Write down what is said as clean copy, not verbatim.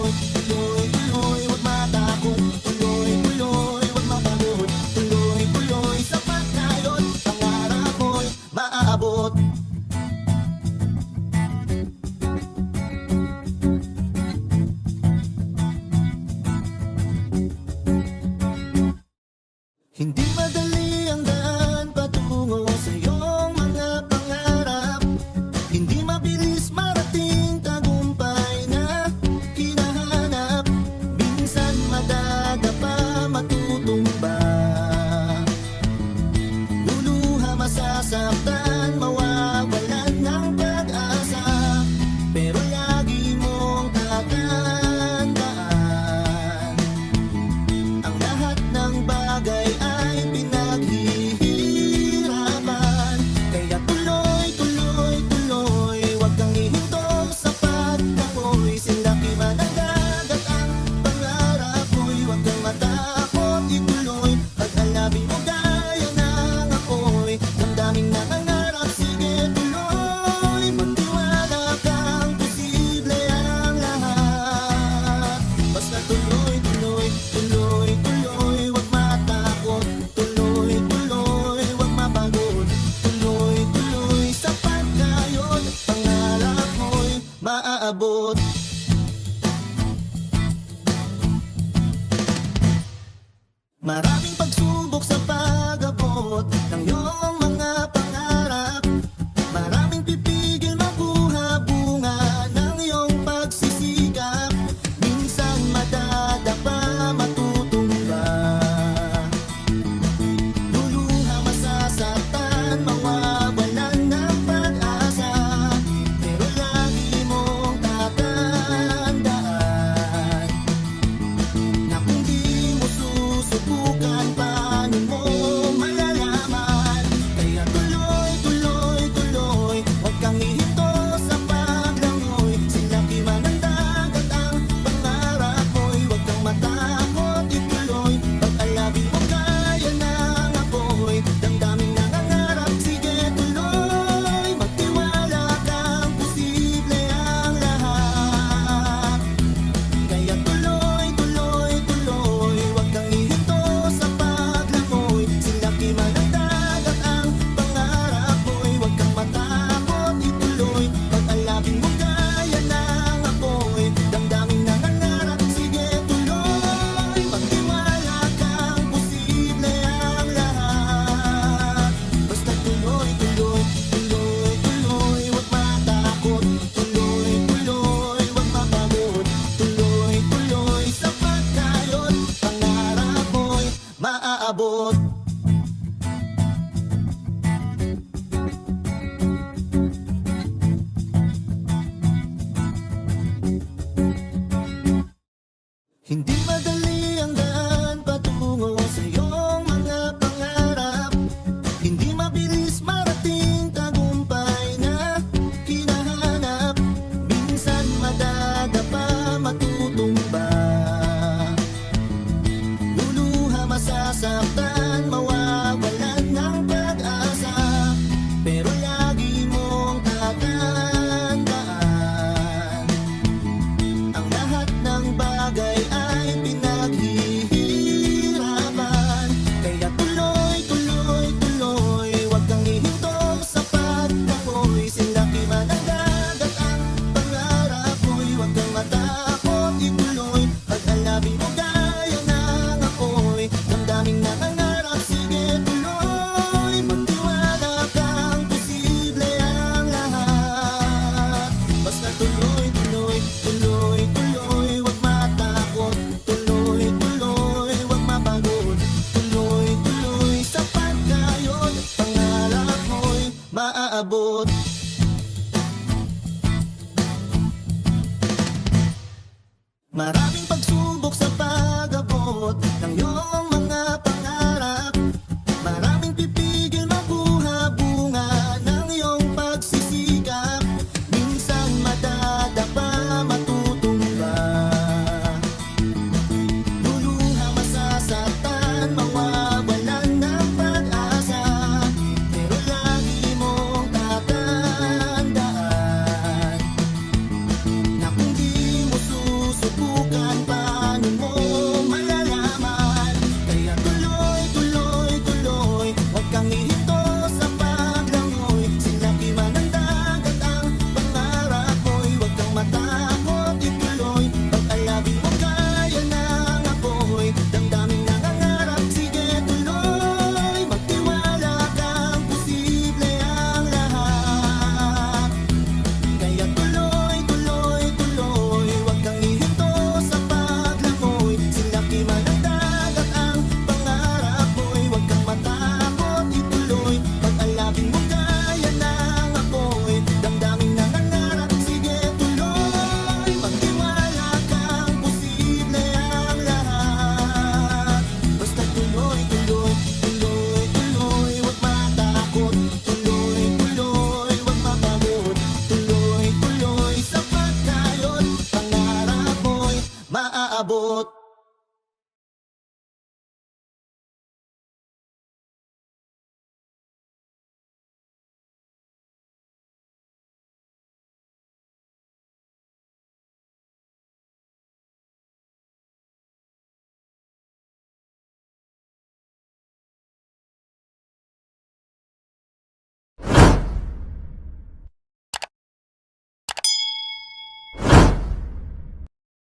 tuloy, tuloy, tuloy, huwag matakot. Tuloy, tuloy, huwag mapagod. Tuloy, tuloy, sapat na yun. Pangarap mo'y maaabot. Hindi madali ang daan patungo sa iyong mga pangarap. Hindi mabilis marating tagumpay na hinahanap. Minsan madadapa, matutumba, luluha, masasaktan, mawawalan ng pag-asa. Pero lagi mong tatandaan, ang lahat ng bagay ay pinaghihirapan. Kaya tuloy, tuloy, tuloy, huwag kang hihinto sa pagtangoy. Silaki man ang dagat, ang pangarap mo'y huwag kang matakot. Ituloy, pag-alabing mo gaya ng apoy. Damdaming nangangarap, sige tuloy. Magtiwala kang posible ang lahat. Basta tuloy, tuloy, tuloy, tuloy, huwag matakot. Tuloy, tuloy, huwag mapagod. Tuloy, tuloy, sapat na yun. Pangarap mo'y maaabot. Maraming pagsubok sa pag-abot ng iyong mga pangarap. Maraming pipigil makuha bunga ng iyong pagsisikap. Minsan madadapa, matutumba, luluha, masasaktan, mawawalan ng pag-asa. Pero lagi mong tatandaan na kung di mo susubukan, paano mo malalaman? Kaya tuloy, tuloy, tuloy, huwag kang hihinto sa paglangoy. Silaki man ang dagat, ang pangarap mo'y huwag kang matakot. Ituloy, pag-alabing mo gaya ng apoy. Damdaming nangangarap, sige tuloy. Magtiwala kang posible ang lahat. Kaya tuloy, tuloy, tuloy, huwag kang hihinto sa paglangoy. Silaki man ang dagat, ang pangarap mo'y huwag kang matakot. Ituloy, pag-alabing mo gaya ng apoy. Damdaming nangangarap, sige tuloy. Magtiwala kang posible ang lahat. Basta tuloy, tuloy, tuloy, tuloy, huwag matakot. Tuloy, tuloy, huwag mapagod. Tuloy, tuloy, sapat na yun. Pangarap mo'y maaabot. Hindi madali